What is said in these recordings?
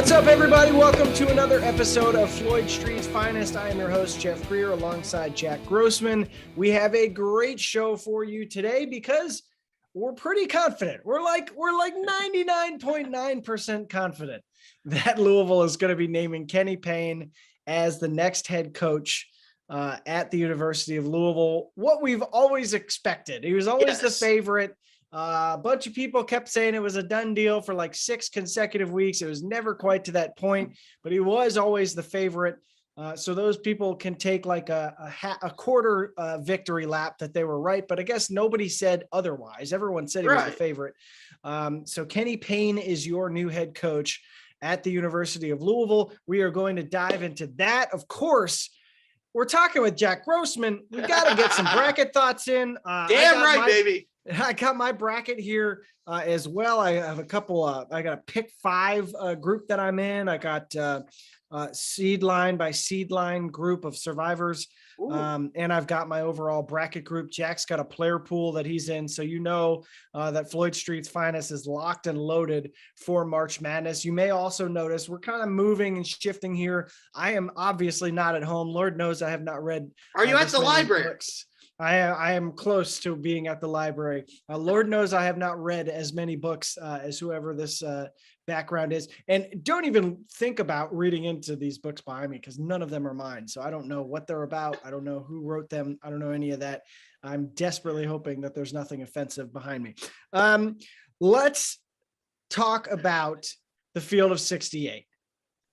What's up, everybody? Welcome to another episode of FLOYD STREET'S Finest. I am your host, Jeff Greer, alongside Jack Grossman. We have a great show for you today because we're pretty confident. We're like 99.9% confident that Louisville is going to be naming Kenny Payne as the next head coach at the University of Louisville. What we've always expected. He was always the favorite. A bunch of people kept saying it was a done deal for like 6 consecutive weeks. It was never quite to that point, but he was always the favorite. So those people can take like a quarter victory lap that they were right, but I guess nobody said otherwise. Everyone said he was the favorite. So Kenny Payne is your new head coach at the University of Louisville. We are going to dive into that. Of course, we're talking with Jack Grossman. We got to get some bracket thoughts in. Damn right, baby. I got my bracket here as well. I have a couple. I got a pick 5 group that I'm in. I got seed line by seed line group of survivors. And I've got my overall bracket group. Jack's got a player pool that he's in. So you know that FLOYD Street's Finest is locked and loaded for March Madness. You may also notice we're kind of moving and shifting here. I am obviously not at home. Lord knows I have not read. Are you at the library? Books. I am close to being at the library. Lord knows I have not read as many books as whoever this background is. And don't even think about reading into these books behind me because none of them are mine. So I don't know what they're about. I don't know who wrote them. I don't know any of that. I'm desperately hoping that there's nothing offensive behind me. Let's talk about the Field of 68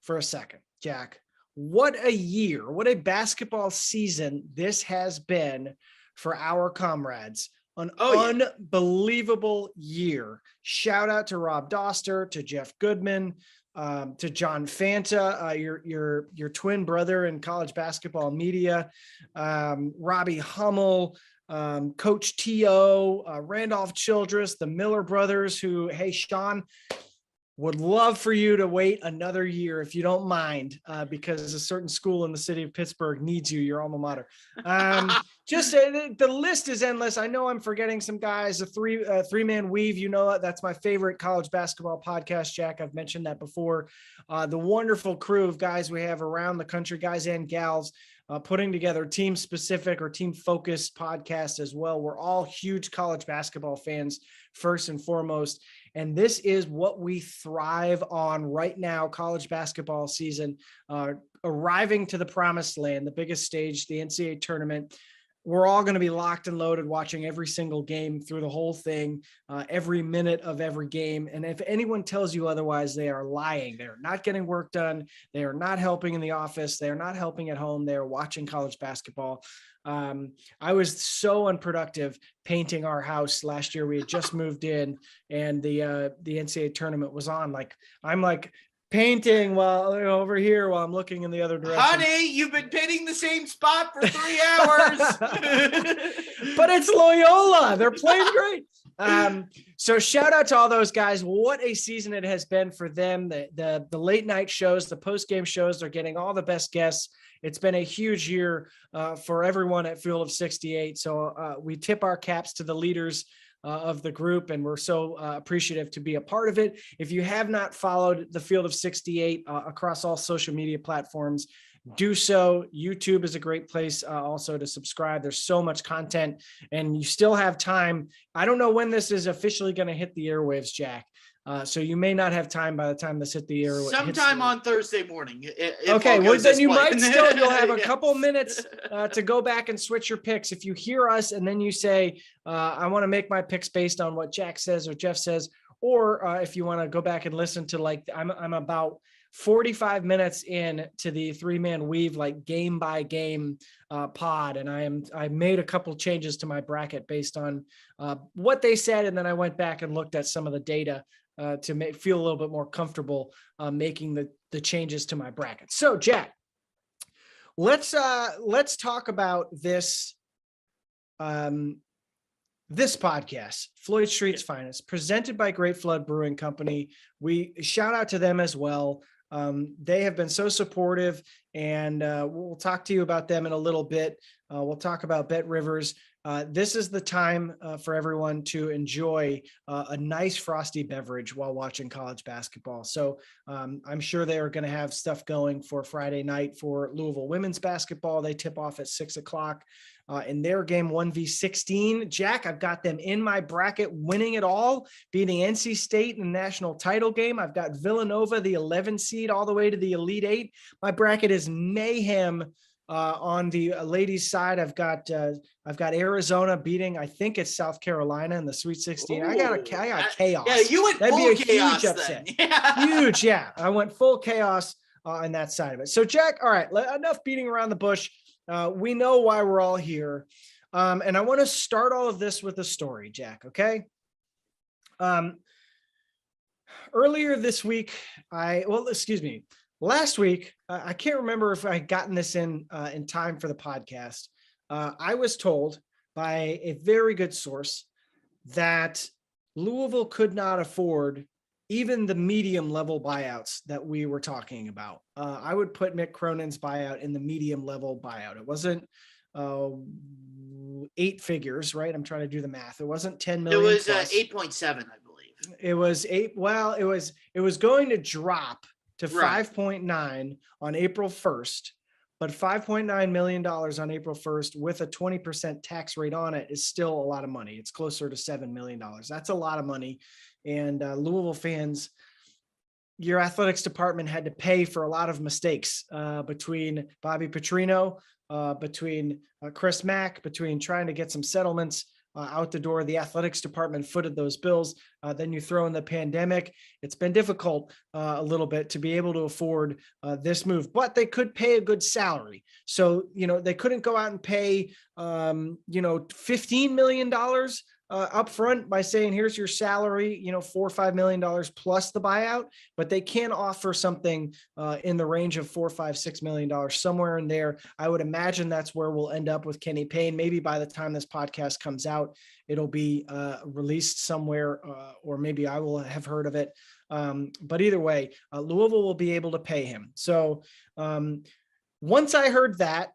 for a second, Jack. What a year, what a basketball season this has been for our comrades. An unbelievable year. Shout out to Rob Doster, to Jeff Goodman, to John Fanta, your twin brother in college basketball media, Robbie Hummel, Coach T.O., Randolph Childress, the Miller brothers who, hey, Sean, would love for you to wait another year if you don't mind, because a certain school in the city of Pittsburgh needs you, your alma mater. The list is endless. I know I'm forgetting some guys. A three-man weave, you know, that's my favorite college basketball podcast, Jack. I've mentioned that before. The wonderful crew of guys we have around the country, guys and gals, putting together team-specific or team-focused podcasts as well. We're all huge college basketball fans, first and foremost. And this is what we thrive on right now, college basketball season, arriving to the promised land, the biggest stage, the NCAA tournament. We're all going to be locked and loaded, watching every single game through the whole thing, every minute of every game. And if anyone tells you otherwise, they are lying. They're not getting work done. They are not helping in the office. They are not helping at home. They are watching college basketball. I was so unproductive painting our house last year. We had just moved in and the NCAA tournament was on. I'm painting while over here while I'm looking in the other direction. Honey, you've been painting the same spot for 3 hours. But it's Loyola. They're playing great. So shout out to all those guys. What a season it has been for them. The late night shows, the post-game shows, they're getting all the best guests. It's been a huge year for everyone at Field of 68. So we tip our caps to the leaders of the group, and we're so appreciative to be a part of it. If you have not followed the Field of 68 across all social media platforms, do so. YouTube is a great place also to subscribe. There's so much content and you still have time. I don't know when this is officially going to hit the airwaves, Jack. So you may not have time by the time this hit the air. Sometime on Thursday morning. Okay, well then you'll have a couple minutes to go back and switch your picks. If you hear us and then you say, I want to make my picks based on what Jack says or Jeff says, or if you want to go back and listen to I'm about 45 minutes in to the 3-man weave, game by game pod. And I made a couple changes to my bracket based on what they said. And then I went back and looked at some of the data to feel a little bit more comfortable making the changes to my bracket. So Jack, let's talk about this podcast, FLOYD Street'S Finest, presented by Great Flood Brewing Company. We shout out to them as well. They have been so supportive, and we'll talk to you about them in a little bit. We'll talk about Bet Rivers this is the time for everyone to enjoy a nice frosty beverage while watching college basketball. So I'm sure they are going to have stuff going for Friday night for Louisville women's basketball. They tip off at 6:00 in their game 1v16. Jack, I've got them in my bracket winning it all, beating NC State in the national title game. I've got Villanova, the 11 seed, all the way to the Elite Eight. My bracket is mayhem. On the ladies' side, I've got Arizona beating, I think it's South Carolina in the Sweet 16. Ooh, I got chaos. Yeah, you went That'd full be a chaos huge upset. then. Yeah. Huge, yeah. I went full chaos on that side of it. So, Jack, all right, enough beating around the bush. We know why we're all here, and I want to start all of this with a story, Jack. Okay. Earlier this week, last week, I can't remember if I had gotten this in time for the podcast. I was told by a very good source that Louisville could not afford even the medium level buyouts that we were talking about. I would put Mick Cronin's buyout in the medium level buyout. It wasn't 8 figures, right? I'm trying to do the math. It wasn't 10 million. It was 8.7, I believe. It was 8. Well, it was going to drop to Right. 5.9 on April 1st, but $5.9 million on April 1st with a 20% tax rate on it is still a lot of money. It's closer to $7 million. That's a lot of money. And Louisville fans, your athletics department had to pay for a lot of mistakes between Bobby Petrino, between Chris Mack, between trying to get some settlements out the door. The athletics department footed those bills. Then you throw in the pandemic. It's been difficult a little bit to be able to afford this move, but they could pay a good salary. So, they couldn't go out and pay, $15 million up front by saying, here's your salary, $4 or $5 million plus the buyout, but they can offer something in the range of $4, $5, $6 million, somewhere in there. I would imagine that's where we'll end up with Kenny Payne. Maybe by the time this podcast comes out, it'll be released somewhere, or maybe I will have heard of it. But either way, Louisville will be able to pay him. So once I heard that,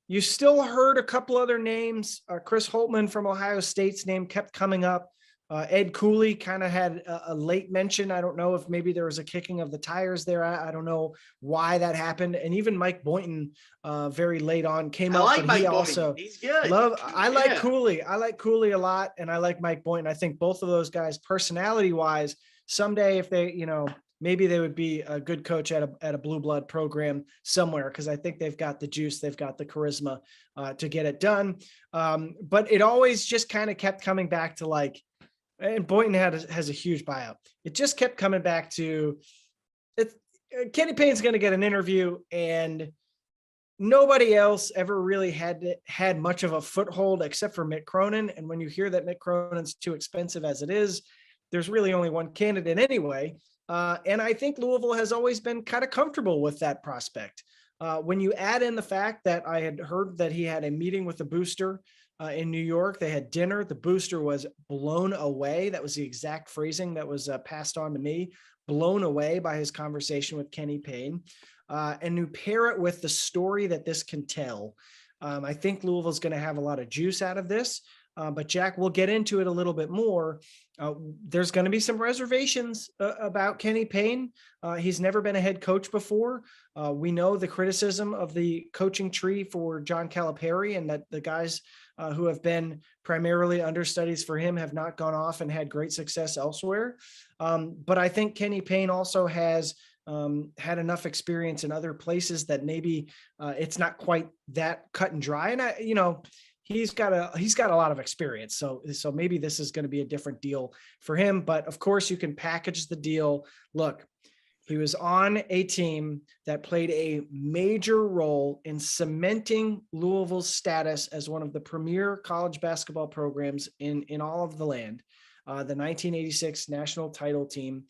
you still heard a couple other names. Chris Holtman from Ohio State's name kept coming up. Ed Cooley kind of had a late mention. I don't know if maybe there was a kicking of the tires there. I don't know why that happened. And even Mike Boynton very late on came up. But he also, he's good. I like Cooley. I like Cooley a lot. And I like Mike Boynton. I think both of those guys, personality wise, someday if they, maybe they would be a good coach at a blue blood program somewhere, because I think they've got the juice, they've got the charisma to get it done. But it always just kind of kept coming back to and Boynton has a huge buyout. It just kept coming back to Kenny Payne's going to get an interview, and nobody else ever really had much of a foothold except for Mick Cronin. And when you hear that Mick Cronin's too expensive as it is, there's really only one candidate anyway. And I think Louisville has always been kind of comfortable with that prospect. When you add in the fact that I had heard that he had a meeting with the booster in New York, they had dinner. The booster was blown away. That was the exact phrasing that was passed on to me, blown away by his conversation with Kenny Payne. And you pair it with the story that this can tell. I think Louisville's going to have a lot of juice out of this. But Jack, we'll get into it a little bit more. There's going to be some reservations about Kenny Payne. He's never been a head coach before. We know the criticism of the coaching tree for John Calipari, and that the guys who have been primarily understudies for him have not gone off and had great success elsewhere. But I think Kenny Payne also has had enough experience in other places that maybe it's not quite that cut and dry. And he's got a lot of experience. So maybe this is going to be a different deal for him, but of course you can package the deal. Look, he was on a team that played a major role in cementing Louisville's status as one of the premier college basketball programs in all of the land. The 1986 national title team.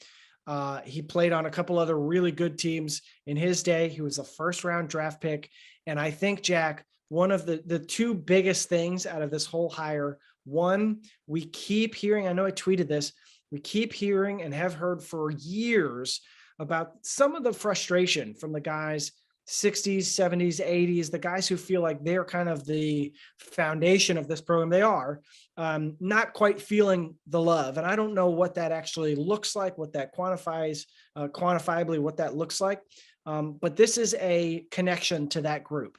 He played on a couple other really good teams in his day. He was a first-round draft pick. And I think, Jack, one of the two biggest things out of this whole hire, one, we keep hearing, I know I tweeted this, we keep hearing and have heard for years about some of the frustration from the guys 60s, 70s, 80s, the guys who feel like they're kind of the foundation of this program, they are not quite feeling the love. And I don't know what that actually looks like, what that quantifiably, what that looks like. But this is a connection to that group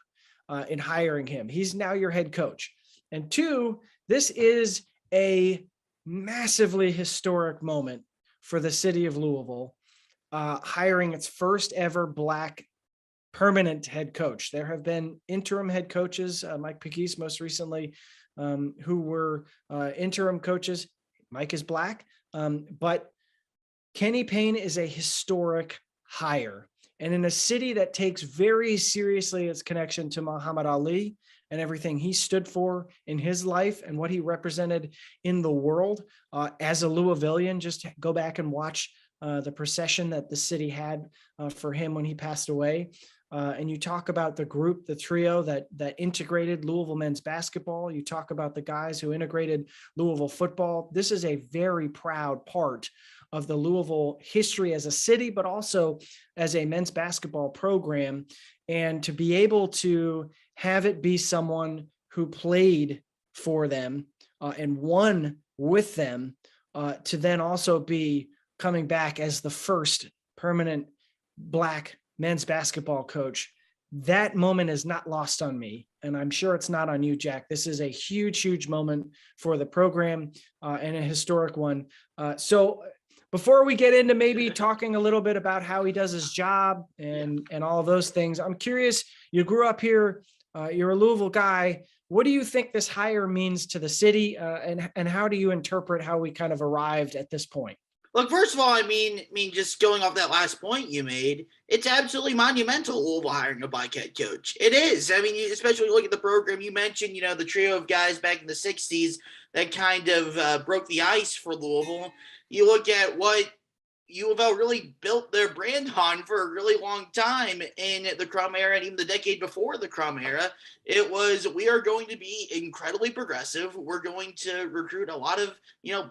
in hiring him. He's now your head coach. And two, this is a massively historic moment for the city of Louisville, hiring its first ever Black permanent head coach. There have been interim head coaches, Mike Pegues most recently, who were interim coaches. Mike is Black, but Kenny Payne is a historic hire. And in a city that takes very seriously its connection to Muhammad Ali and everything he stood for in his life and what he represented in the world, as a Louisvillian, just go back and watch the procession that the city had for him when he passed away. And you talk about the group, the trio that integrated Louisville men's basketball. You talk about the guys who integrated Louisville football. This is a very proud part of the Louisville history as a city, but also as a men's basketball program. And to be able to have it be someone who played for them and won with them, to then also be coming back as the first permanent Black men's basketball coach, that moment is not lost on me. And I'm sure it's not on you, Jack. This is a huge, huge moment for the program and a historic one. So before we get into maybe talking a little bit about how he does his job and all of those things, I'm curious, you grew up here, you're a Louisville guy. What do you think this hire means to the city, and how do you interpret how we kind of arrived at this point? Look, first of all, I mean, just going off that last point you made, it's absolutely monumental, Louisville hiring a Black head coach. It is. I mean, especially when you look at the program, you mentioned, the trio of guys back in the 60s that kind of broke the ice for Louisville. You look at what U of L really built their brand on for a really long time in the Crum era and even the decade before the Crum era. It was, we are going to be incredibly progressive. We're going to recruit a lot of,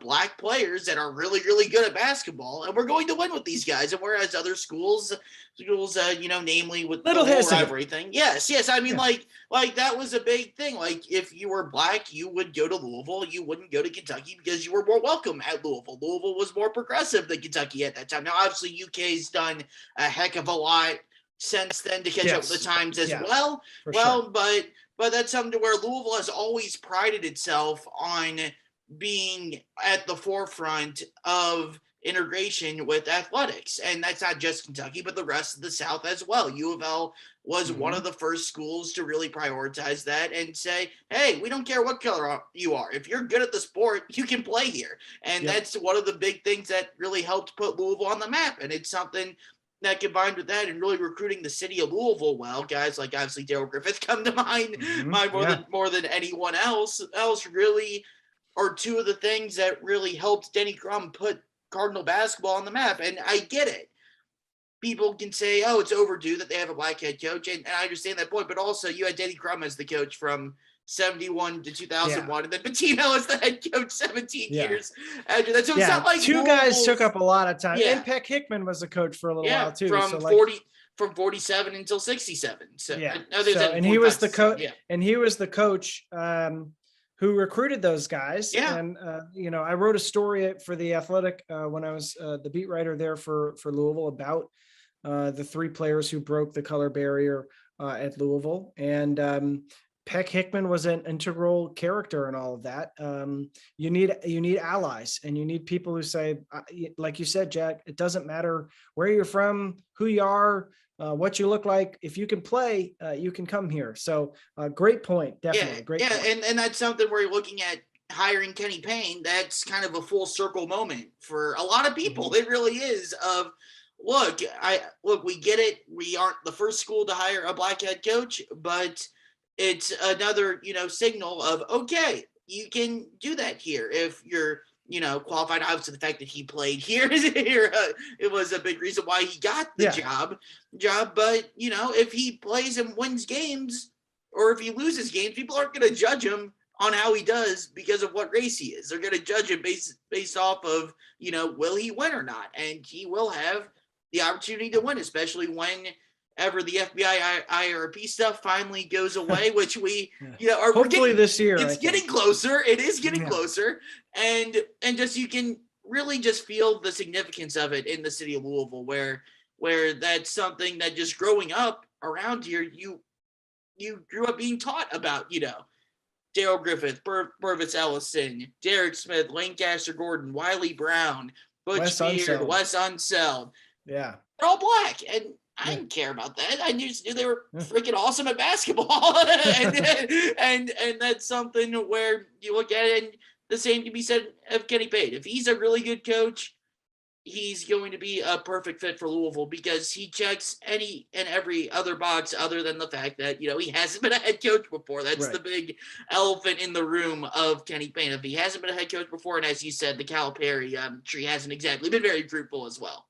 Black players that are really, really good at basketball, and we're going to win with these guys. And whereas other schools, namely with little the whole hesitant. rivalry thing. Yes. I mean, like that was a big thing. Like if you were Black, you would go to Louisville. You wouldn't go to Kentucky because you were more welcome at Louisville. Louisville was more progressive than Kentucky at that time. Now, obviously, UK's done a heck of a lot since then to catch up with the times as well. Well, sure. But that's something to where Louisville has always prided itself on being at the forefront of integration with athletics. And that's not just Kentucky, but the rest of the South as well. U of L was one of the first schools to really prioritize that and say, hey, we don't care what color you are. If you're good at the sport, you can play here. And that's one of the big things that really helped put Louisville on the map. And it's something that combined with that and really recruiting the city of Louisville well, guys like obviously Darrell Griffith come to mind, more than anyone else really are two of the things that really helped Denny Crum put Cardinal basketball on the map. And I get it. People can say, oh, it's overdue that they have a Black head coach. And I understand that point, but also you had Denny Crum as the coach from 71 to 2001, and then Pitino as the head coach 17 years after that. So it's not like two guys took up a lot of time. And Peck Hickman was the coach for a little while too. From 47 until 67. So and he was the coach, and he was the coach who recruited those guys. And I wrote a story for The Athletic when I was the beat writer there for Louisville about the three players who broke the color barrier at Louisville. And Peck Hickman was an integral character in all of that. You need allies, and you need people who say, like you said, Jack, it doesn't matter where you're from, who you are, what you look like. If you can play, you can come here. So great point. Definitely. Great point. And that's something where you're looking at hiring Kenny Payne. That's kind of a full circle moment for a lot of people. It really is look, we get it. We aren't the first school to hire a Black head coach, but it's another, signal of, okay, you can do that here. If you're, qualified, obviously the fact that he played here, it was a big reason why he got the job. But, if he plays and wins games, or if he loses games, people aren't going to judge him on how he does because of what race he is. They're going to judge him based off of, will he win or not? And he will have the opportunity to win, especially when ever the FBI IRP stuff finally goes away, which we, hopefully this year. It's getting closer. It is getting closer. And just, you can really just feel the significance of it in the city of Louisville, where that's something that just growing up around here, you grew up being taught about, Daryl Griffith, Burvis Ellison, Derek Smith, Lancaster Gordon, Wiley Brown, Butch Beard, Wes Unseld. Yeah. They're all black. And I didn't care about that. I just knew they were freaking awesome at basketball. and that's something where you look at it, and the same can be said of Kenny Payne. If he's a really good coach, he's going to be a perfect fit for Louisville, because he checks any and every other box other than the fact that, he hasn't been a head coach before. That's the big elephant in the room of Kenny Payne. If he hasn't been a head coach before, and as you said, the Calipari tree hasn't exactly been very fruitful as well.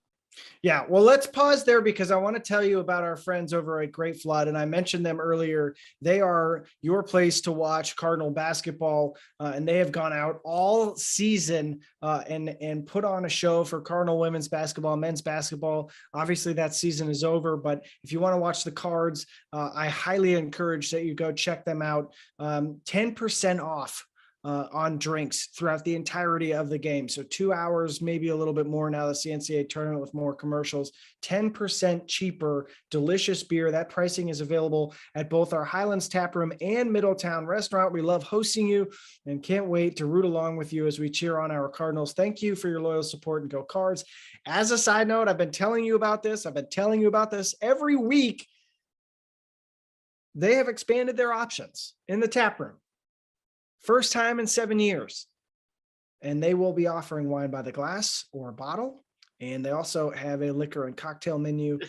Yeah, well, let's pause there, because I want to tell you about our friends over at Great Flood. And I mentioned them earlier. They are your place to watch Cardinal basketball, and they have gone out all season and put on a show for Cardinal women's basketball, men's basketball. Obviously, that season is over, but if you want to watch the Cards, I highly encourage that you go check them out. 10% off on drinks throughout the entirety of the game. So 2 hours, maybe a little bit more now, the CNCAA tournament with more commercials, 10% cheaper, delicious beer. That pricing is available at both our Highlands Tap Room and Middletown Restaurant. We love hosting you and can't wait to root along with you as we cheer on our Cardinals. Thank you for your loyal support, and go Cards. As a side note, I've been telling you about this. I've been telling you about this every week. They have expanded their options in the tap room. First time in 7 years. And they will be offering wine by the glass or a bottle. And they also have a liquor and cocktail menu.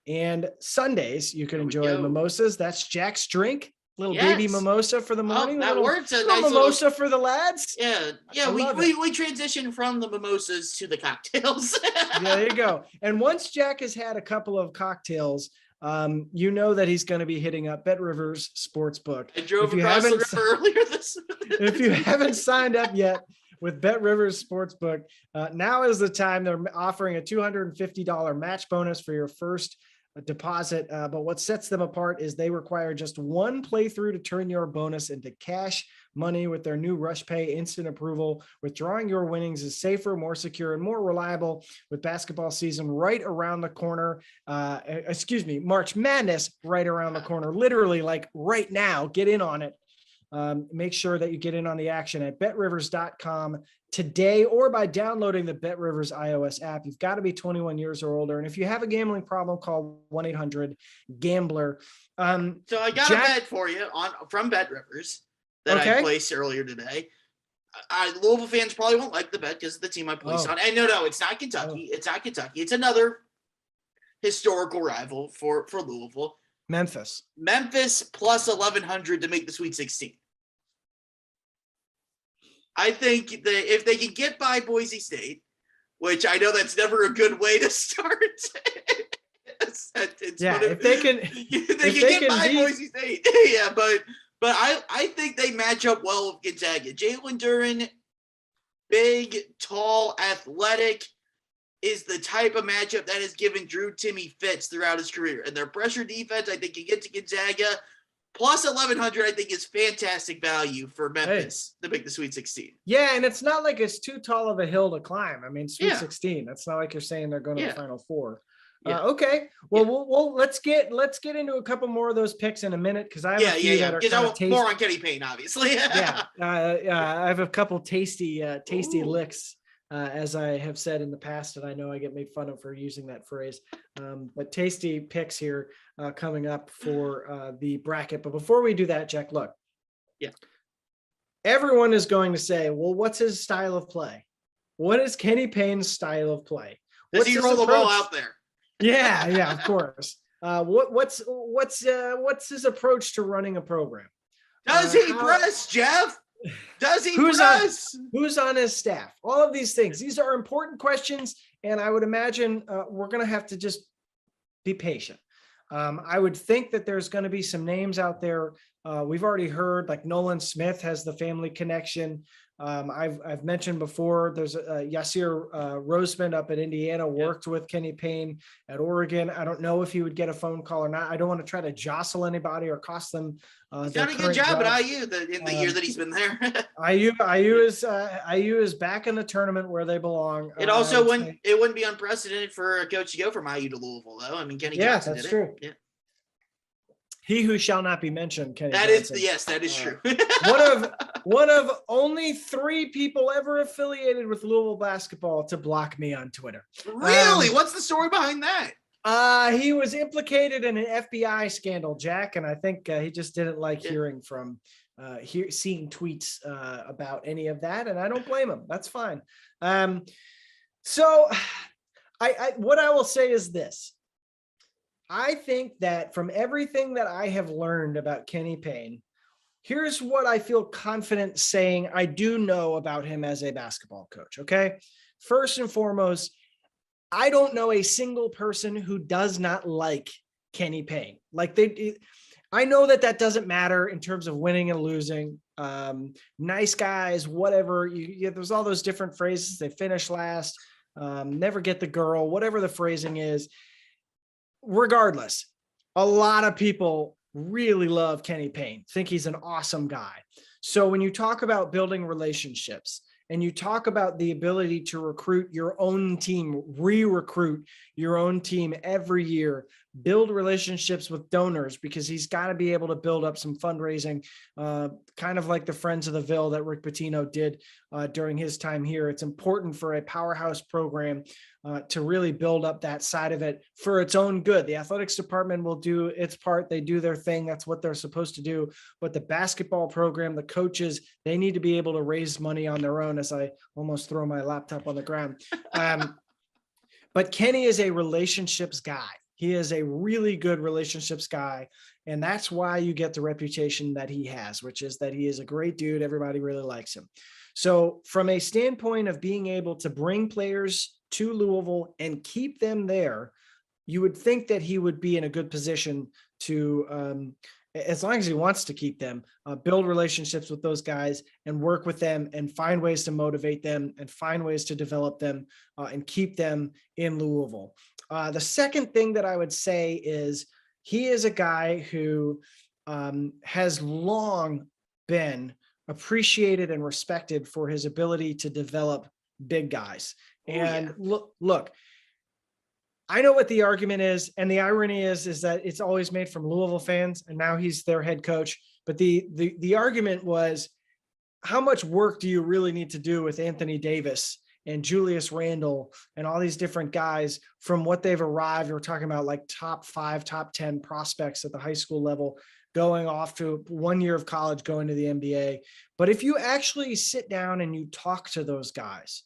And Sundays, you can enjoy mimosas. That's Jack's drink. Little baby mimosa for the morning. That works. A nice mimosa for the lads. Yeah. We transition from the mimosas to the cocktails. There you go. And once Jack has had a couple of cocktails, you know that he's going to be hitting up Bet Rivers Sportsbook. I drove across the river earlier this week. If you haven't signed up yet with Bet Rivers Sportsbook, now is the time. They're offering a $250 match bonus for your first deposit. But what sets them apart is they require just one playthrough to turn your bonus into cash money with their new Rush Pay instant approval. Withdrawing your winnings is safer, more secure, and more reliable with basketball season right around the corner. March Madness right around the corner, literally like right now. Get in on it. Make sure that you get in on the action at betrivers.com today, or by downloading the Bet Rivers iOS app. You've got to be 21 years or older. And if you have a gambling problem, call 1-800-GAMBLER. So I got a bet for you from Bet Rivers that I placed earlier today. Louisville fans probably won't like the bet because of the team I placed on. And no, it's not Kentucky. It's not Kentucky. It's another historical rival for Louisville. Memphis plus 1,100 to make the Sweet 16. I think that if they can get by Boise State, which I know that's never a good way to start. If they can get by Boise State. Yeah, but I think they match up well with Gonzaga. Jalen Duren, big, tall, athletic, is the type of matchup that has given Drew Timme fits throughout his career. And their pressure defense, I think, can get to Gonzaga. Plus 1,100, I think, is fantastic value for Memphis to make the Sweet 16. Yeah, and it's not like it's too tall of a hill to climb. I mean, Sweet 16. That's not like you're saying they're going to the Final Four. Okay. Well, we'll let's get into a couple more of those picks in a minute, because I have a few that are kind of more on Kenny Payne, obviously. I have a couple tasty licks, as I have said in the past, and I know I get made fun of for using that phrase. But tasty picks here coming up for the bracket. But before we do that, Jack, look. Yeah. Everyone is going to say, well, what's his style of play? What is Kenny Payne's style of play? Does he roll the ball out there? Yeah, of course. What's his approach to running a program? Does he press, Jeff? Does he press? Who's on his staff? All of these things. These are important questions, and I would imagine we're going to have to just be patient. I would think that there's going to be some names out there. We've already heard, like Nolan Smith has the family connection. I've mentioned before, there's Yasir Roseman up at Indiana, worked with Kenny Payne at Oregon. I don't know if he would get a phone call or not. I don't want to try to jostle anybody or cost them He's their done a good current job jobs. at IU in the year that he's been there. IU is back in the tournament where they belong. It also wouldn't be unprecedented for a coach to go from IU to Louisville, though. I mean, Kenny Johnson did it. True. Yeah. He who shall not be mentioned, Kenny That Johnson. That is true. one of only 3 people ever affiliated with Louisville basketball to block me on Twitter. Really? What's the story behind that? He was implicated in an FBI scandal, Jack, and I think he just didn't like hearing from seeing tweets about any of that, and I don't blame him. That's fine. So what I will say is this. I think that from everything that I have learned about Kenny Payne, here's what I feel confident saying I do know about him as a basketball coach, okay? First and foremost, I don't know a single person who does not like Kenny Payne. I know that doesn't matter in terms of winning and losing. Nice guys, whatever. There's all those different phrases. They finish last, never get the girl, whatever the phrasing is. Regardless, a lot of people really love Kenny Payne, think he's an awesome guy. So when you talk about building relationships and you talk about the ability to recruit your own team, re-recruit your own team every year, build relationships with donors, because he's got to be able to build up some fundraising, kind of like the Friends of the Ville that Rick Pitino did during his time here. It's important for a powerhouse program to really build up that side of it for its own good. The athletics department will do its part. They do their thing. That's what they're supposed to do. But the basketball program, the coaches, they need to be able to raise money on their own, as I almost throw my laptop on the ground. But Kenny is a relationships guy. He is a really good relationships guy. And that's why you get the reputation that he has, which is that he is a great dude. Everybody really likes him. So from a standpoint of being able to bring players to Louisville and keep them there, you would think that he would be in a good position to, as long as he wants to keep them, build relationships with those guys and work with them and find ways to motivate them and find ways to develop them and keep them in Louisville. The second thing that I would say is he is a guy who has long been appreciated and respected for his ability to develop big guys. And look, I know what the argument is. And the irony is that it's always made from Louisville fans, and now he's their head coach. But the argument was, how much work do you really need to do with Anthony Davis and Julius Randle and all these different guys from what they've arrived? We're talking about like top 5, top 10 prospects at the high school level, going off to 1 year of college, going to the NBA. But if you actually sit down and you talk to those guys,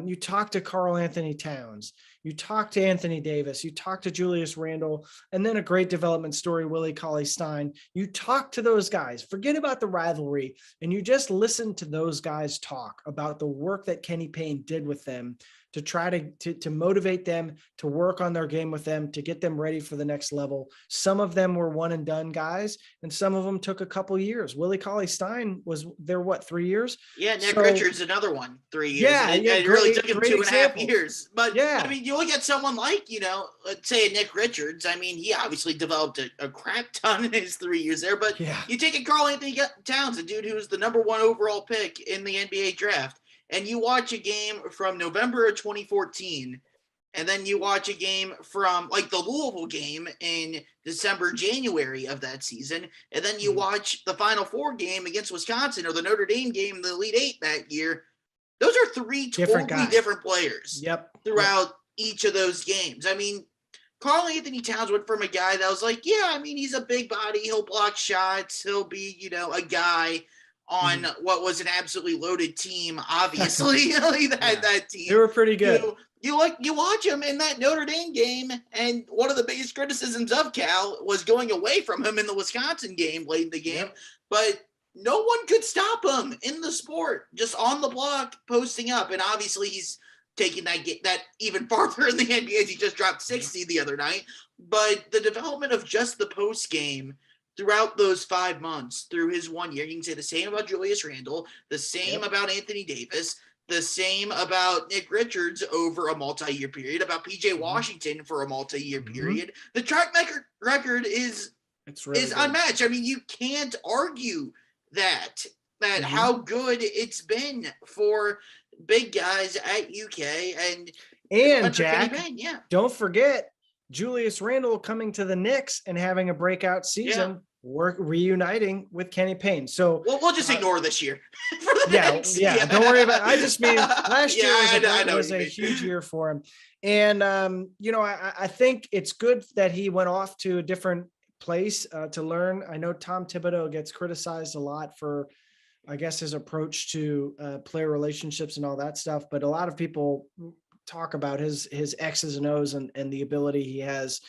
you talk to Karl Anthony Towns, you talk to Anthony Davis, you talk to Julius Randle, and then a great development story, Willie Cauley-Stein. You talk to those guys, forget about the rivalry, and you just listen to those guys talk about the work that Kenny Payne did with them to try to motivate them, to work on their game with them, to get them ready for the next level. Some of them were one and done guys, and some of them took a couple years. Willie Cauley-Stein was there, 3 years? Yeah, Nick Richards, another one, 3 years. Yeah, it really took him 2.5 years. But yeah, I mean, you look at someone like, let's say Nick Richards. I mean, he obviously developed a crap ton in his 3 years there. But you take a Karl Anthony Towns, a dude who's the #1 overall pick in the NBA draft, and you watch a game from November of 2014, and then you watch a game from like the Louisville game in December, January of that season, and then you watch the Final Four game against Wisconsin or the Notre Dame game in the Elite Eight that year. Those are 3 totally different players throughout each of those games. I mean, Karl Anthony Towns went from a guy that was like, he's a big body, he'll block shots, he'll be, a guy on what was an absolutely loaded team, obviously. That team. They were pretty good. You watch him in that Notre Dame game, and one of the biggest criticisms of Cal was going away from him in the Wisconsin game late in the game. But no one could stop him in the sport, just on the block, posting up. And obviously he's taking that even farther in the NBA. He just dropped 60 the other night. But the development of just the post game throughout those 5 months, through his 1 year. You can say the same about Julius Randle, the same about Anthony Davis, the same about Nick Richards over a multi-year period, about PJ Washington for a multi-year period. The track record is unmatched. I mean, you can't argue that how good it's been for big guys at UK and Jack. Don't forget Julius Randle coming to the Knicks and having a breakout season. Reuniting with Kenny Payne. So we'll just ignore this year. Don't worry about it. I just mean last year was a huge year for him. And I think it's good that he went off to a different place to learn. I know Tom Thibodeau gets criticized a lot for, I guess, his approach to player relationships and all that stuff, but a lot of people talk about his X's and O's and the ability he has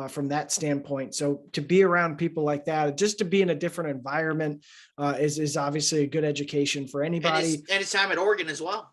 from that standpoint. So to be around people like that, just to be in a different environment is obviously a good education for anybody. And his time at Oregon as well.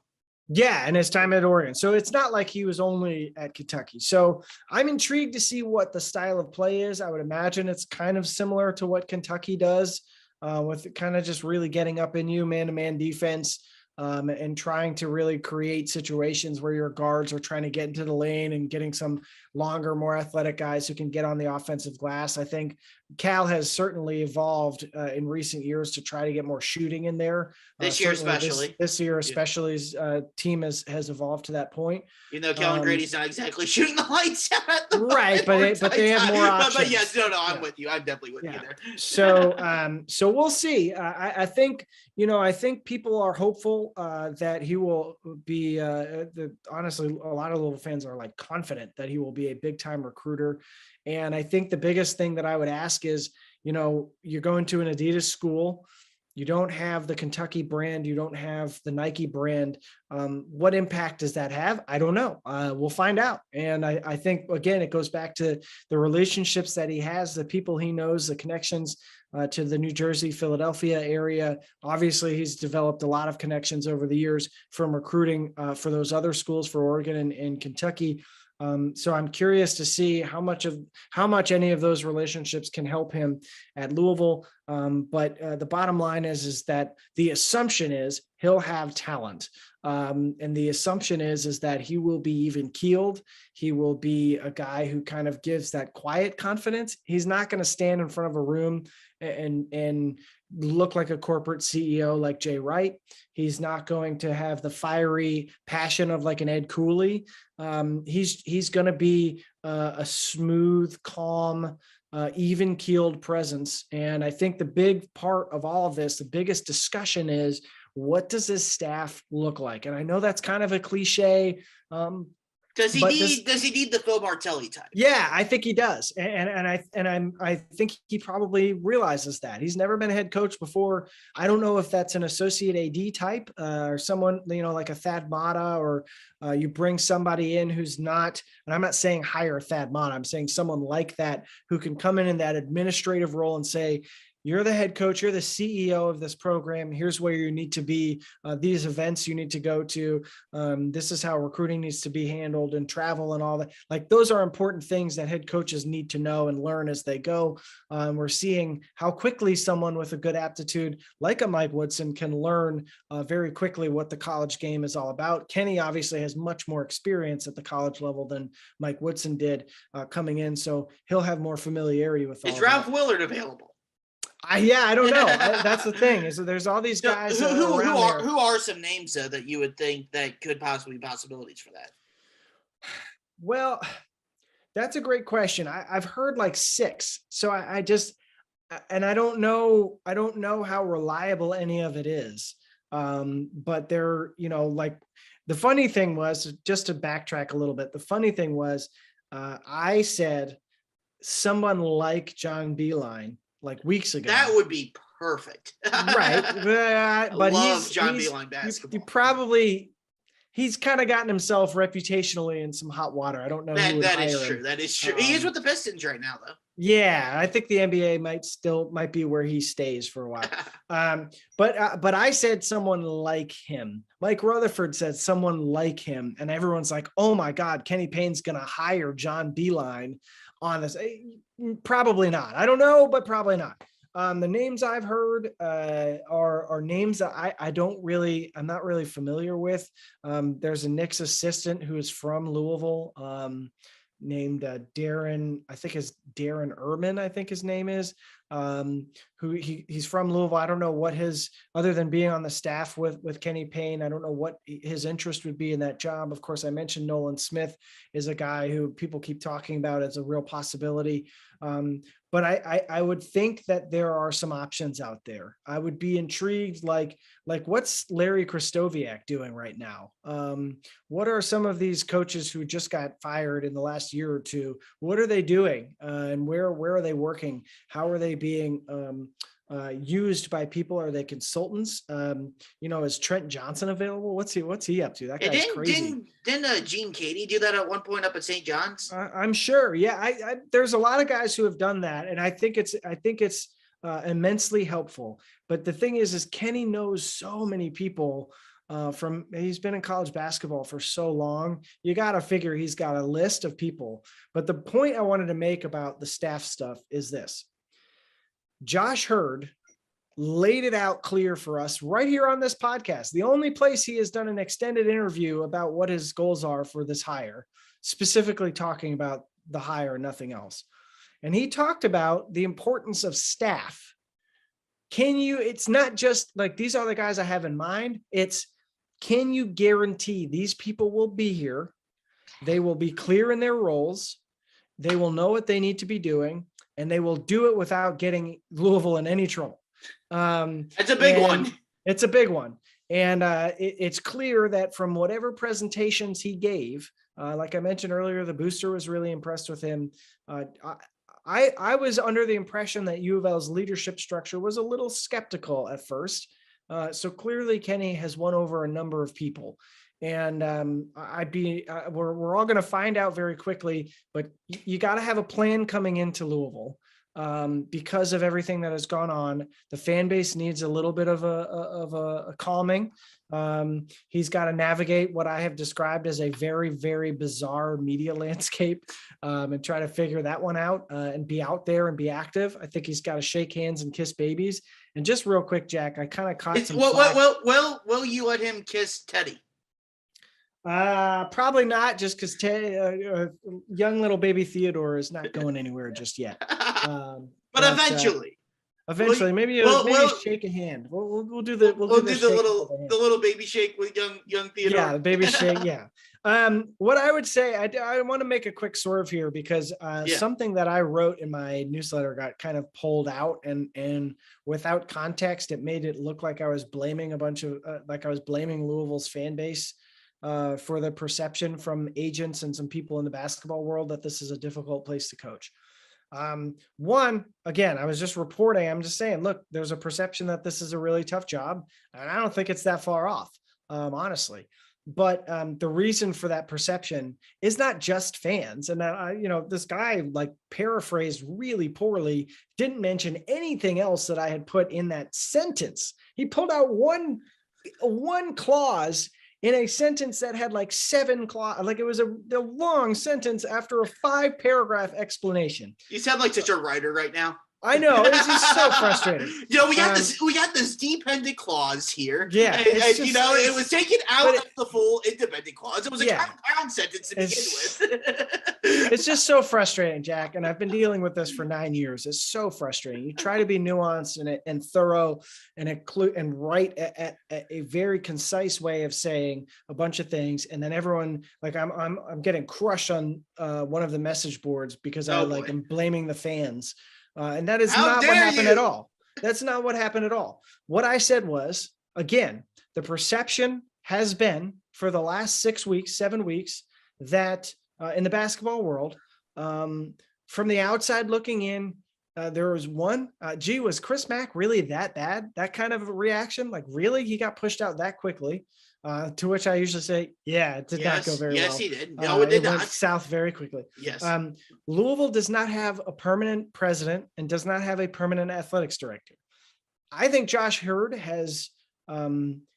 Yeah, and his time at Oregon. So it's not like he was only at Kentucky. So I'm intrigued to see what the style of play is. I would imagine it's kind of similar to what Kentucky does, with kind of just really getting up in you, man-to-man defense. And trying to really create situations where your guards are trying to get into the lane and getting some longer, more athletic guys who can get on the offensive glass. I think Cal has certainly evolved in recent years to try to get more shooting in there. This year especially. This year especially, his team has evolved to that point. You know, Kellen Grady's not exactly shooting the lights out at the right, but they have more options. But yes, I'm with you. I'm definitely with you there. So we'll see. I think people are hopeful that he will be. Honestly, a lot of Louisville fans are like confident that he will be a big time recruiter. And I think the biggest thing that I would ask is, you're going to an Adidas school. You don't have the Kentucky brand. You don't have the Nike brand. What impact does that have? I don't know. We'll find out. And I think, again, it goes back to the relationships that he has, the people he knows, the connections to the New Jersey, Philadelphia area. Obviously, he's developed a lot of connections over the years from recruiting for those other schools, for Oregon and Kentucky. So I'm curious to see how much any of those relationships can help him at Louisville. But the bottom line is that the assumption is he'll have talent. And the assumption is that he will be even keeled. He will be a guy who kind of gives that quiet confidence. He's not going to stand in front of a room and look like a corporate CEO like Jay Wright. He's not going to have the fiery passion of like an Ed Cooley. He's going to be a smooth, calm, even keeled presence. And I think the big part of all of this, the biggest discussion is, what does his staff look like? And I know that's kind of a cliche. Does he need the Phil Martelli type? Yeah, I think he does. I think he probably realizes that. He's never been a head coach before. I don't know if that's an associate AD type or someone, like a Thad Matta, or you bring somebody in who's not, and I'm not saying hire Thad Matta, I'm saying someone like that who can come in that administrative role and say, you're the head coach, you're the CEO of this program. Here's where you need to be. These events you need to go to. This is how recruiting needs to be handled, and travel and all that. Like, those are important things that head coaches need to know and learn as they go. We're seeing how quickly someone with a good aptitude like a Mike Woodson can learn very quickly what the college game is all about. Kenny obviously has much more experience at the college level than Mike Woodson did coming in. So he'll have more familiarity with all that. Is Ralph Willard available? I don't know. That's the thing, is that there's all these guys. Who are some names though that you would think that could possibly be possibilities for that? Well, that's a great question. I've heard like 6. So I don't know how reliable any of it is. But they're, like, the funny thing was, just to backtrack a little bit, the funny thing was, I said someone like John Beilein like weeks ago. That would be perfect. Right. But I love John Beilein basketball. He's kind of gotten himself reputationally in some hot water. I don't know. That is true. That is true. He is with the Pistons right now, though. Yeah, I think the NBA might be where he stays for a while. But I said someone like him. Mike Rutherford said someone like him, and everyone's like, "Oh my God, Kenny Payne's going to hire John Beilein on this." Probably not. I don't know, but probably not. The names I've heard are names that I'm not really familiar with. There's a Knicks assistant who is from Louisville, named Darren, I think is Darren Erman, I think his name is, who he's from Louisville. I don't know what other than being on the staff with Kenny Payne, I don't know what his interest would be in that job. Of course, I mentioned Nolan Smith is a guy who people keep talking about as a real possibility. But I would think that there are some options out there. I would be intrigued, like what's Larry Kristoviak doing right now? What are some of these coaches who just got fired in the last year or two? What are they doing? And where are they working? How are they being used by people? Are they consultants? Is Trent Johnson available? What's he up to? That guy's crazy. Didn't Gene Katie do that at one point up at St. John's? I'm sure. Yeah, there's a lot of guys who have done that, and I think it's immensely helpful. But the thing is Kenny knows so many people. He's been in college basketball for so long. You got to figure he's got a list of people. But the point I wanted to make about the staff stuff is this. Josh Hurd laid it out clear for us right here on this podcast. The only place he has done an extended interview about what his goals are for this hire, specifically talking about the hire, nothing else. And he talked about the importance of staff. It's not just like, these are the guys I have in mind. Can you guarantee these people will be here? They will be clear in their roles. They will know what they need to be doing, and they will do it without getting Louisville in any trouble. It's a big one. It's a big one. And it's clear that from whatever presentations he gave, like I mentioned earlier, the booster was really impressed with him. I was under the impression that U of L's leadership structure was a little skeptical at first. So clearly Kenny has won over a number of people. And we're all going to find out very quickly, but you got to have a plan coming into Louisville. Because of everything that has gone on, the fan base needs a little bit of a calming. He's got to navigate what I have described as a very, very bizarre media landscape, and try to figure that one out, and be out there and be active. I think he's got to shake hands and kiss babies. And just real quick, Jack, I kind of caught some. Will you let him kiss Teddy? Probably not, just because young little baby Theodore is not going anywhere just yet. But eventually, maybe shake a hand. We'll do the little baby shake with young Theodore. Yeah, the baby shake. Yeah. What I would say, I want to make a quick swerve here because something that I wrote in my newsletter got kind of pulled out, and without context, it made it look like I was blaming Louisville's fan base for the perception from agents and some people in the basketball world that this is a difficult place to coach. One, again, I was just reporting, I'm just saying, look, there's a perception that this is a really tough job, and I don't think it's that far off, honestly. But the reason for that perception is not just fans. And this guy, like, paraphrased really poorly, didn't mention anything else that I had put in that sentence. He pulled out one clause in a sentence that had like 7 clauses. Like, it was a long sentence after a 5-paragraph explanation. You sound like such a writer right now. I know, it's just so frustrating. We got this dependent clause here. Yeah, and it was taken out of the full independent clause. It was a compound sentence to begin with. It's just so frustrating, Jack. And I've been dealing with this for 9 years. It's so frustrating. You try to be nuanced and thorough and include and write at a very concise way of saying a bunch of things, and then everyone, like, I'm getting crushed on one of the message boards because I'm blaming the fans. And that is not what happened at all. That's not what happened at all. What I said was, again, the perception has been for the last 6 weeks, 7 weeks, that in the basketball world, from the outside looking in, there was was Chris Mack really that bad? That kind of a reaction? Like, really? He got pushed out that quickly? To which I usually say, it did not go very well. Yes, he did. No, it did not. Went south very quickly. Yes. Louisville does not have a permanent president and does not have a permanent athletics director. I think Josh Hurd has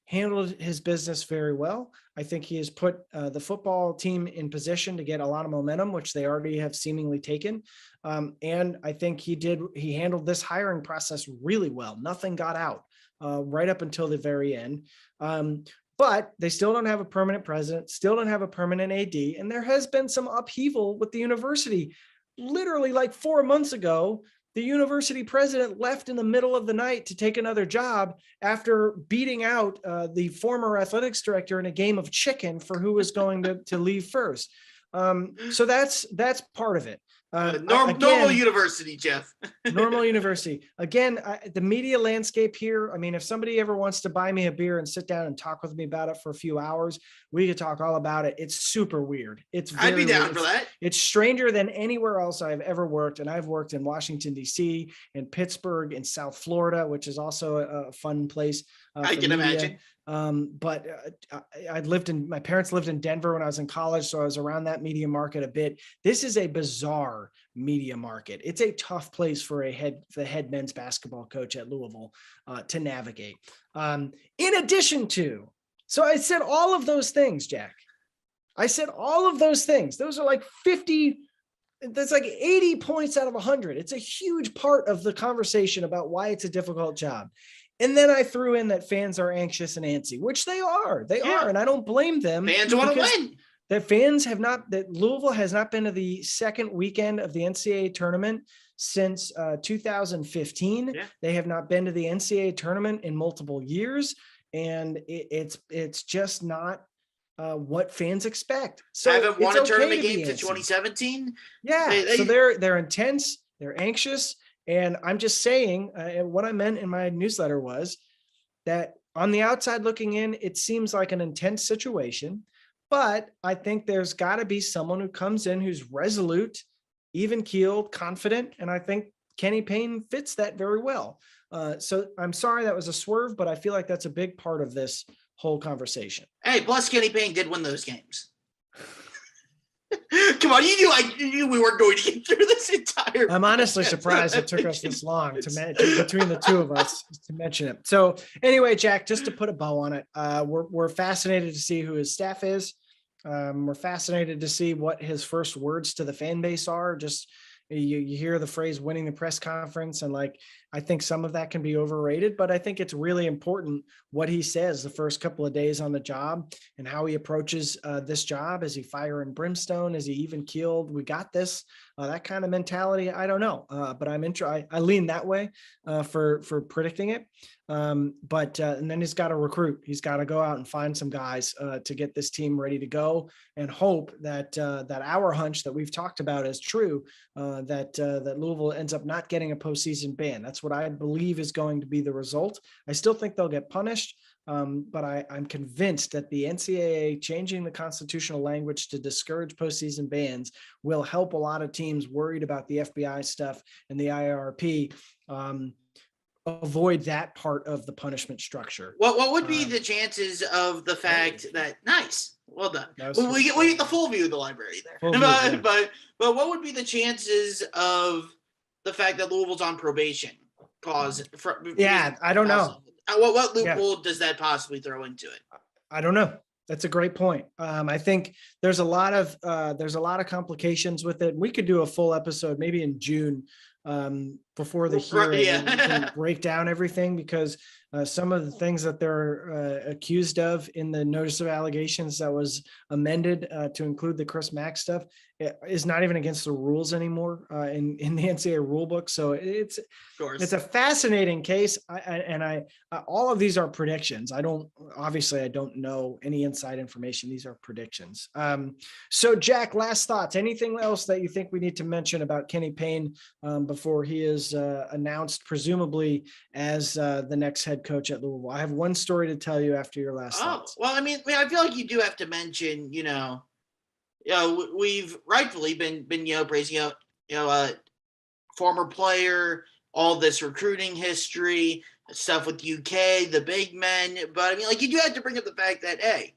handled his business very well. I think he has put the football team in position to get a lot of momentum, which they already have seemingly taken. And I think he handled this hiring process really well. Nothing got out right up until the very end. But they still don't have a permanent president, still don't have a permanent AD. And there has been some upheaval with the university. Literally like 4 months ago, the university president left in the middle of the night to take another job after beating out the former athletics director in a game of chicken for who was going to leave first. So that's part of it. Normal university, Jeff. Normal university. Again, the media landscape here. I mean, if somebody ever wants to buy me a beer and sit down and talk with me about it for a few hours, we could talk all about it. It's super weird. I'd be down for that. It's stranger than anywhere else I've ever worked. And I've worked in Washington, D.C., in Pittsburgh, in South Florida, which is also a fun place. I can imagine. But my parents lived in Denver when I was in college, so I was around that media market a bit. This is a bizarre media market. It's a tough place for the head men's basketball coach at Louisville to navigate. In addition to, so I said all of those things, Jack. I said all of those things. Those are like 50. That's like 80 points out of 100. It's a huge part of the conversation about why it's a difficult job. And then I threw in that fans are anxious and antsy, which they are. They are, and I don't blame them. Fans want to win. That Louisville has not been to the second weekend of the NCAA tournament since 2015. Yeah. They have not been to the NCAA tournament in multiple years, and it's just not what fans expect. So I haven't won a tournament game since 2017. Yeah, so they're intense, they're anxious. And I'm just saying, what I meant in my newsletter was that on the outside looking in, it seems like an intense situation, but I think there's got to be someone who comes in who's resolute, even-keeled, confident, and I think Kenny Payne fits that very well. So I'm sorry that was a swerve, but I feel like that's a big part of this whole conversation. Hey, plus Kenny Payne did win those games. Come on, you knew we weren't going to get through this entire. I'm honestly surprised it took us this long between the two of us to mention it. So anyway, Jack, just to put a bow on it, we're fascinated to see who his staff is. We're fascinated to see what his first words to the fan base are. Just you hear the phrase winning the press conference, and like I think some of that can be overrated, but I think it's really important what he says the first couple of days on the job and how he approaches this job. Is he fire and brimstone? Is he even keeled? We got this, that kind of mentality. I don't know, but I lean that way for predicting it. But and then he's got to recruit. He's got to go out and find some guys to get this team ready to go, and hope that our hunch that we've talked about is true. That Louisville ends up not getting a postseason ban. That's what I believe is going to be the result. I still think they'll get punished, but I'm convinced that the NCAA changing the constitutional language to discourage postseason bans will help a lot of teams worried about the FBI stuff and the IRP avoid that part of the punishment structure. What would be the chances of the fact that nice? Well done. We get the full view of the library there. But what would be the chances of the fact that Louisville's on probation I don't know. What loophole does that possibly throw into it? I don't know. That's a great point. I think there's a lot of complications with it. We could do a full episode maybe in June before the hearing and break down everything, because some of the things that they're accused of in the notice of allegations that was amended to include the Chris Mack stuff is not even against the rules anymore in the NCAA rule book. So it's a fascinating case. All of these are predictions. I don't know any inside information. These are predictions. So Jack, last thoughts, anything else that you think we need to mention about Kenny Payne before he is announced presumably as the next head coach at Louisville? I have one story to tell you after your last thoughts. Well, I feel like you do have to mention, we've rightfully been praising former player, all this recruiting history, stuff with UK, the big men. But you do have to bring up the fact that, hey,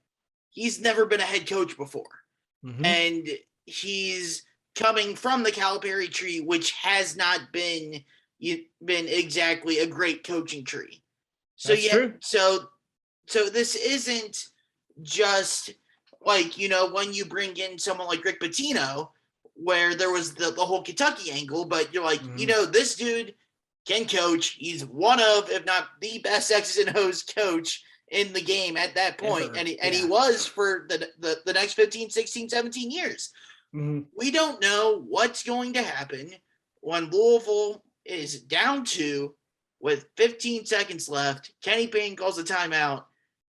he's never been a head coach before. Mm-hmm. And he's coming from the Calipari tree, which has not been exactly a great coaching tree. So true. So So this isn't just like, when you bring in someone like Rick Pitino, where there was the whole Kentucky angle, but you're like, this dude can coach. He's one of, if not the best X's and O's coach in the game at that point. Ever. And he was for the next 15, 16, 17 years. We don't know what's going to happen when Louisville is down 2 with 15 seconds left. Kenny Payne calls a timeout.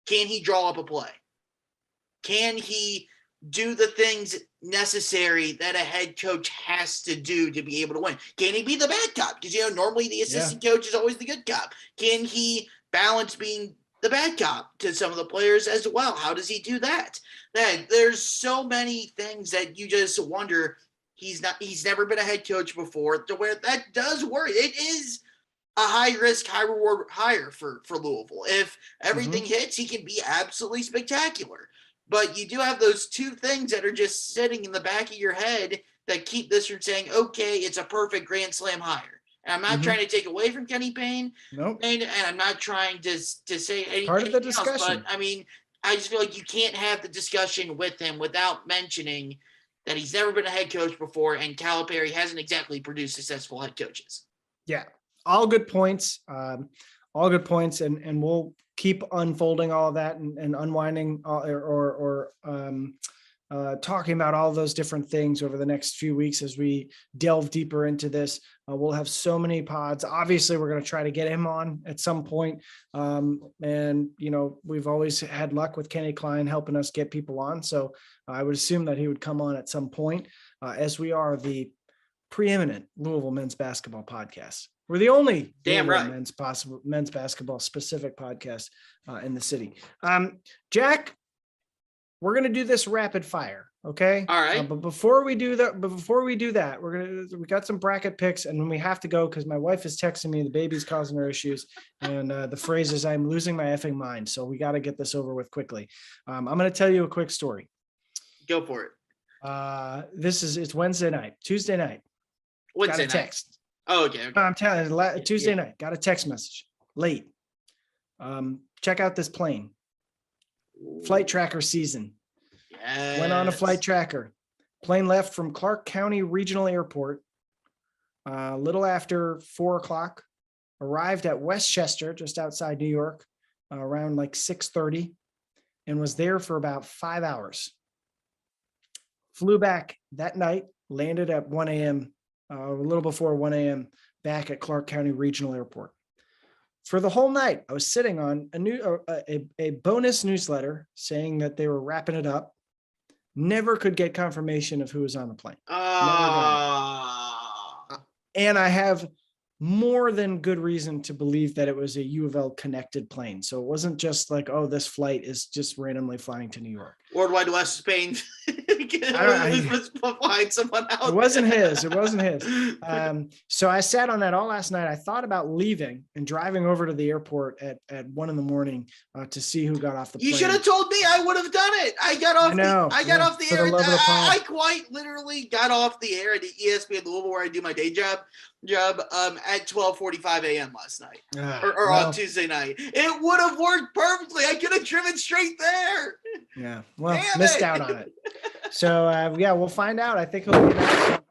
Can he draw up a play? Can he do the things necessary that a head coach has to do to be able to win? Can he be the bad cop? Because, normally the assistant coach is always the good cop. Can he balance being the bad cop to some of the players as well? How does he do that? There's so many things that you just wonder. He's never been a head coach before, to where that does worry. It is a high risk, high reward hire for Louisville. If everything hits, he can be absolutely spectacular. But you do have those two things that are just sitting in the back of your head that keep this from saying, okay, it's a perfect Grand Slam hire. And I'm not trying to take away from Kenny Payne. Nope. And I'm not trying to say anything part of the discussion. Else, but I just feel like you can't have the discussion with him without mentioning that he's never been a head coach before, and Calipari hasn't exactly produced successful head coaches. Yeah, all good points. And we'll keep unfolding all of that and unwinding or talking about all those different things over the next few weeks as we delve deeper into this. We'll have so many pods. Obviously, we're going to try to get him on at some point. And, we've always had luck with Kenny Klein helping us get people on. So I would assume that he would come on at some point, as we are the preeminent Louisville men's basketball podcast. We're the only men's basketball specific podcast in the city. Jack, we're going to do this rapid fire. Okay. All right. But before we do that, we got some bracket picks, and then we have to go because my wife is texting me. The baby's causing her issues. And the phrase is, I'm losing my effing mind. So we got to get this over with quickly. I'm going to tell you a quick story. Go for it. It's Wednesday night, Tuesday night. Got a text. Night. Oh, okay. I'm telling you, Tuesday night, got a text message late. Check out this plane. Flight tracker season. Yes. Went on a flight tracker. Plane left from Clark County Regional Airport a little after 4:00. Arrived at Westchester, just outside New York, around like 6:30, and was there for about 5 hours. Flew back that night, landed at 1 a.m., a little before 1 a.m., back at Clark County Regional Airport. For the whole night, I was sitting on a bonus newsletter saying that they were wrapping it up. Never could get confirmation of who was on the plane. And I have more than good reason to believe that it was a U of L connected plane. So it wasn't just like, oh, this flight is just randomly flying to New York. Worldwide West Spain. Flying someone out. It wasn't his. So I sat on that all last night. I thought about leaving and driving over to the airport at 1 a.m. To see who got off the plane. You should have told me. I would have done it. I got off the air. I quite literally got off the air at ESPN Louisville, where I do my day job at 12:45 a.m. last night on Tuesday night. It would have worked perfectly. I could have driven straight there. Yeah. Well, missed out on it. So we'll find out. I think he'll be announced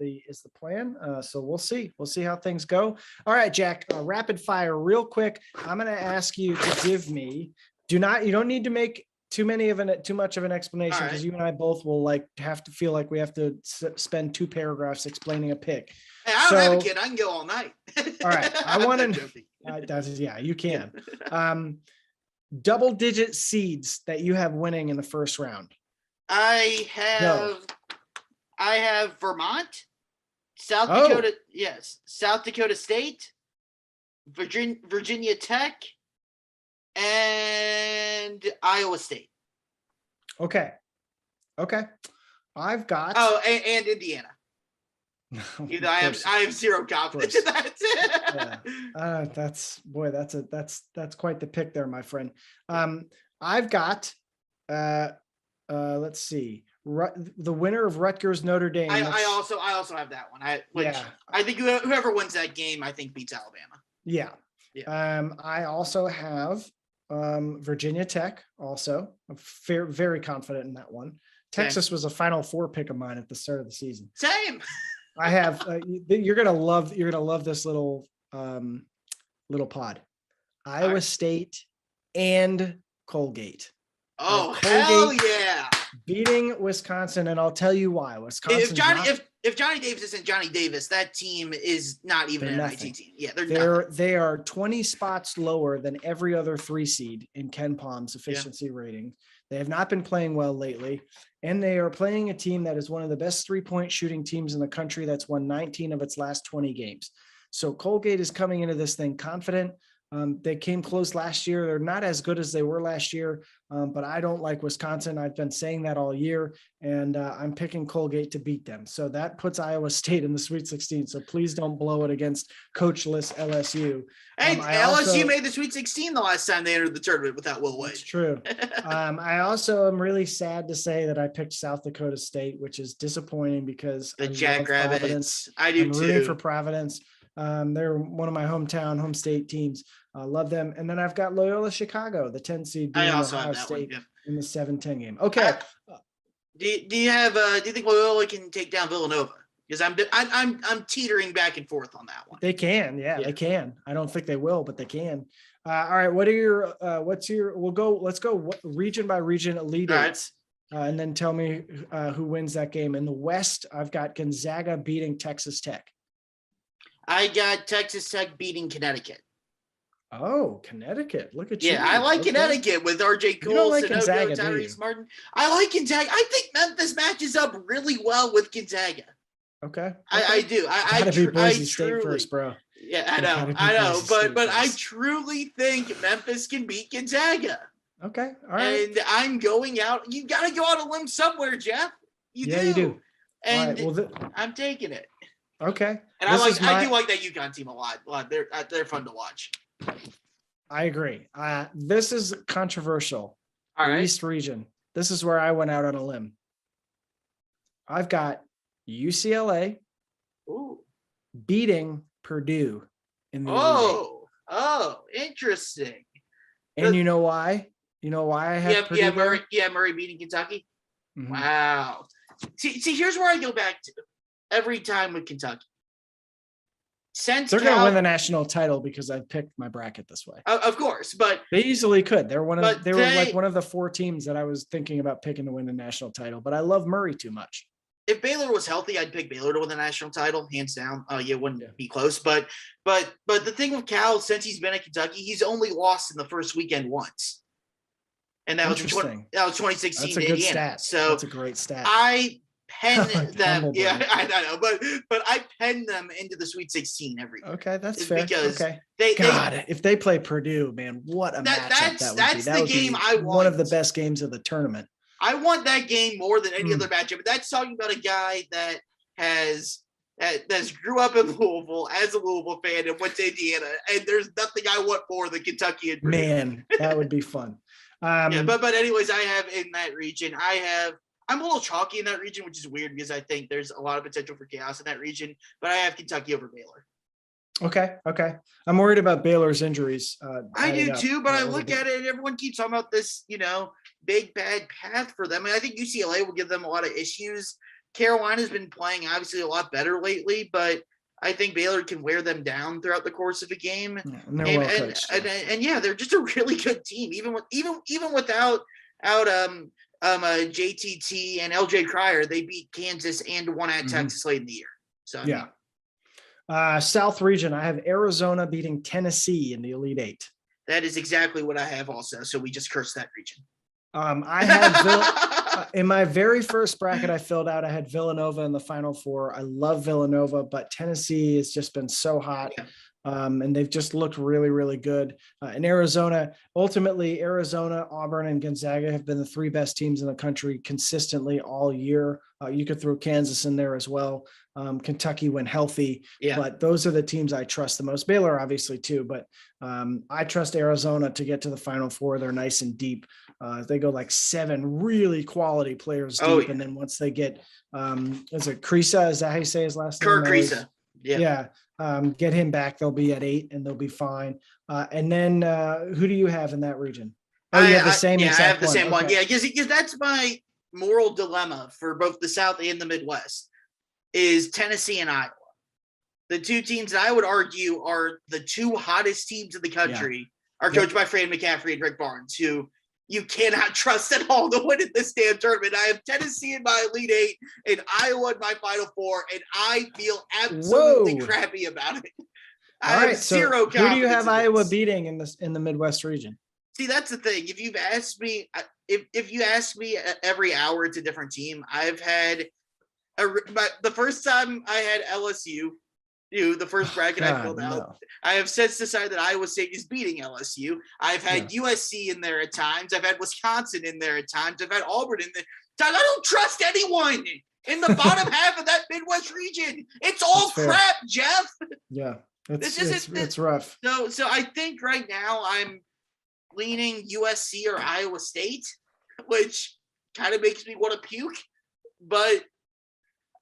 is the plan. So we'll see. We'll see how things go. All right, Jack, rapid fire real quick. I'm going to ask you to give me, you don't need to make too much of an explanation, because you and I both will have to feel like we have to spend 2 paragraphs explaining a pick. Hey, I don't have a kid. I can go all night. All right. I want to, you can. Double-digit seeds that you have winning in the first round. I have Vermont, South Dakota. Yes. South Dakota State, Virginia Tech, and Iowa State. Okay. I've got. Oh, and Indiana. I have zero confidence in that. That's quite the pick there, my friend. I've got let's see, the winner of Rutgers Notre Dame. I also have that one. I think whoever wins that game, I think beats Alabama. Yeah. I also have Virginia Tech also. I'm very confident in that one. Texas was a Final Four pick of mine at the start of the season. Same. I have. You're gonna love this little pod. Iowa State and Colgate. Oh, hell yeah! Beating Wisconsin, and I'll tell you why. Wisconsin. If Johnny Davis isn't Johnny Davis, that team is not even an IT team. Yeah, they are 20 spots lower than every other 3 seed in Ken Palm's efficiency rating. They have not been playing well lately, and they are playing a team that is one of the best 3-point shooting teams in the country that's won 19 of its last 20 games. So Colgate is coming into this thing confident. They came close last year. They're not as good as they were last year, but I don't like Wisconsin. I've been saying that all year, and I'm picking Colgate to beat them. So that puts Iowa State in the Sweet 16. So please don't blow it against coachless LSU. Hey, LSU made the Sweet 16 the last time they entered the tournament without Will Wade. It's true. I also am really sad to say that I picked South Dakota State, which is disappointing because the Jackrabbits. I do too. Rooting for Providence. They're one of my home state teams. I love them. And then I've got Loyola Chicago, the 10 seed. I also have that State one, in the 7-10 game. Okay. Do you think Loyola can take down Villanova? Because I'm teetering back and forth on that one. They can, they can. I don't think they will, but they can. All right. What are your let's go region by region Elite Eights. And then tell me who wins that game. In the West, I've got Gonzaga beating Texas Tech. I got Texas Tech beating Connecticut. Oh, Connecticut. Look at you. Yeah, I like Connecticut with RJ Cole, Tyrese Martin. I like Gonzaga. I think Memphis matches up really well with Gonzaga. Okay. I do. I gotta beat Boise State first, bro. Yeah, I know. But I truly think Memphis can beat Gonzaga. Okay. All right. And I'm going out. You got to go out on a limb somewhere, Jeff. You do. And I'm taking it. Okay. And I do like that UConn team a lot. They're fun to watch. I agree. This is controversial. All right. East region. This is where I went out on a limb. I've got UCLA beating Purdue in the Oh, interesting. And you know why? You know why I have Purdue? Murray beating Kentucky. Mm-hmm. Wow. See, here's where I go back to every time with Kentucky. Since they're going to win the national title because I picked my bracket this way. Of course, but they easily could. They were one of the 4 teams that I was thinking about picking to win the national title. But I love Murray too much. If Baylor was healthy, I'd pick Baylor to win the national title, hands down. It wouldn't be close. But the thing with Cal, since he's been at Kentucky, he's only lost in the first weekend once, and that was 2016 That's a good stat. So that's a great stat. I pen them. Yeah, I know, but I pen them into the Sweet 16 every year. Okay, that's fair. Because if they play Purdue, man, what a matchup that would be. That's the game I want. One of the best games of the tournament. I want that game more than any other matchup. That's talking about a guy that that's grew up in Louisville as a Louisville fan and went to Indiana, and there's nothing I want more than Kentucky and Purdue. Man, that would be fun. But anyways, I have in that region, I'm a little chalky in that region, which is weird because I think there's a lot of potential for chaos in that region, but I have Kentucky over Baylor. Okay. I'm worried about Baylor's injuries. I do too, but I look at it and everyone keeps talking about this, big bad path for them. And I think UCLA will give them a lot of issues. Carolina's been playing obviously a lot better lately, but I think Baylor can wear them down throughout the course of a game. And they're well coached. And they're just a really good team, even without JTT and LJ Cryer. They beat Kansas and won at Texas late in the year. So South region, I have Arizona beating Tennessee in the Elite Eight. That is exactly what I have also. So we just cursed that region. I had in my very first bracket I filled out, I had Villanova in the Final Four. I love Villanova, but Tennessee has just been so hot. Yeah. And they've just looked really, really good. In Arizona, ultimately, Arizona, Auburn, and Gonzaga have been the 3 best teams in the country consistently all year. You could throw Kansas in there as well. Kentucky when healthy, but those are the teams I trust the most. Baylor, obviously, too, but I trust Arizona to get to the Final Four. They're nice and deep. They go like 7 really quality players deep, and then once they get, is it Kriisa? Is that how you say his last name? Kriisa. Yeah. Get him back. They'll be at 8 and they'll be fine. And then who do you have in that region? Oh, you have the same I exact have the same one. Okay. Yeah, because that's my moral dilemma for both the South and the Midwest is Tennessee and Iowa. The two teams that I would argue are the two hottest teams in the country are coached by Fran McCaffrey and Rick Barnes, who you cannot trust at all to win in this damn tournament. I have Tennessee in my Elite Eight and Iowa in my Final Four, and I feel absolutely crappy about it. I have zero confidence. Who do you have Iowa beating in the Midwest region? See, that's the thing. If you've asked me, if you ask me every hour, it's a different team. I've had the first time I had LSU, the first bracket I filled out. I have since decided that Iowa State is beating LSU. I've had USC in there at times. I've had Wisconsin in there at times. I've had Auburn in there. I don't trust anyone in the bottom half of that Midwest region. It's all crap, Jeff. Yeah, it's rough. So I think right now I'm leaning USC or Iowa State, which kind of makes me want to puke, but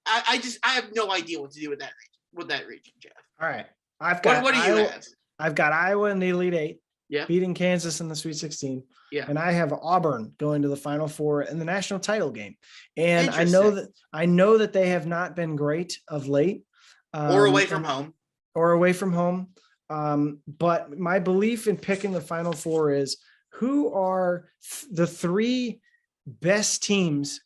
I have no idea what to do with that region, Jeff. All right. What do you have? I've got Iowa in the Elite Eight, beating Kansas in the Sweet 16. Yeah. And I have Auburn going to the Final Four in the national title game. And I know that they have not been great of late. Or away from home. But my belief in picking the Final Four is who are the 3 best teams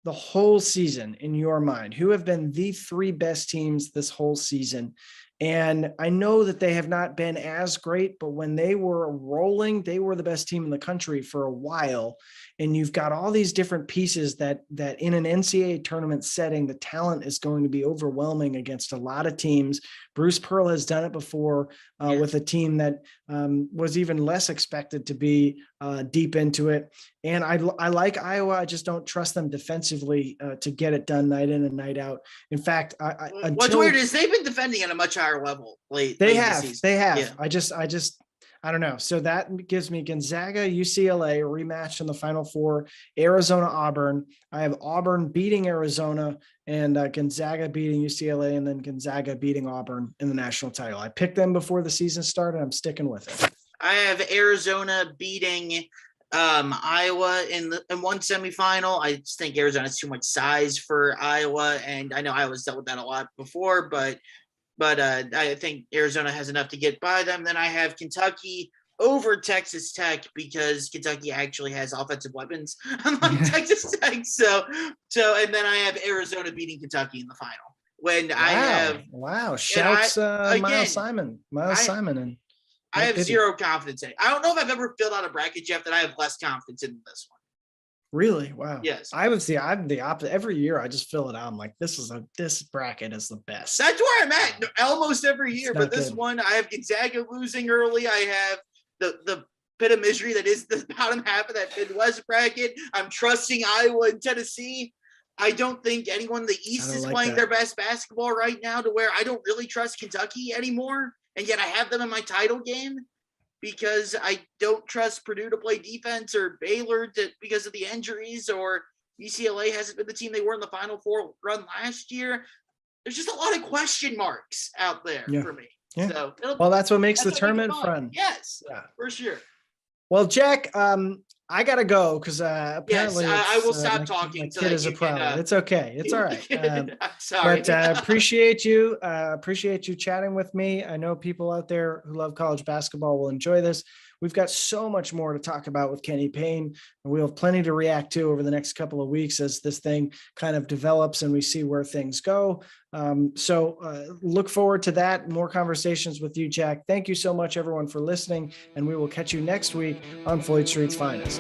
the whole season in your mind? Who have been the 3 best teams this whole season? And I know that they have not been as great, but when they were rolling, they were the best team in the country for a while. And you've got all these different pieces that in an NCAA tournament setting, the talent is going to be overwhelming against a lot of teams. Bruce Pearl has done it before with a team that was even less expected to be deep into it. And I like Iowa. I just don't trust them defensively to get it done night in and night out. In fact, what's weird is they've been defending at a much higher level late. They have. Yeah. I don't know. So that gives me Gonzaga, UCLA rematch in the Final Four, Arizona, Auburn. I have Auburn beating Arizona and Gonzaga beating UCLA, and then Gonzaga beating Auburn in the national title. I picked them before the season started. I'm sticking with it. I have Arizona beating Iowa in one semifinal. I just think Arizona has too much size for Iowa, and I know Iowa's dealt with that a lot before, but I think Arizona has enough to get by them. Then I have Kentucky over Texas Tech because Kentucky actually has offensive weapons, unlike Texas Tech. So, and then I have Arizona beating Kentucky in the final. Shouts Miles Simon. And I have zero confidence in it. I don't know if I've ever filled out a bracket, Jeff, that I have less confidence in this one. Really? Wow. Yes. I'm the opposite. Every year I just fill it out. I'm like, this bracket is the best. That's where I'm at almost every year. But this one, I have Gonzaga losing early. I have the pit of misery that is the bottom half of that Midwest bracket. I'm trusting Iowa and Tennessee. I don't think anyone in the East is playing their best basketball right now to where I don't really trust Kentucky anymore. And yet I have them in my title game because I don't trust Purdue to play defense or Baylor because of the injuries, or UCLA hasn't been the team they were in the Final Four run last year. There's just a lot of question marks out there for me. Yeah. So that's what makes the tournament fun. Yes, for sure. Well, Jack, I gotta go because apparently I will stop talking. My kid is a problem. It's okay. It's all right. Sorry, but appreciate you. Appreciate you chatting with me. I know people out there who love college basketball will enjoy this. We've got so much more to talk about with Kenny Payne, and we'll have plenty to react to over the next couple of weeks as this thing kind of develops and we see where things go. So look forward to that. More conversations with you, Jack. Thank you so much, everyone, for listening, and we will catch you next week on Floyd Street's Finest.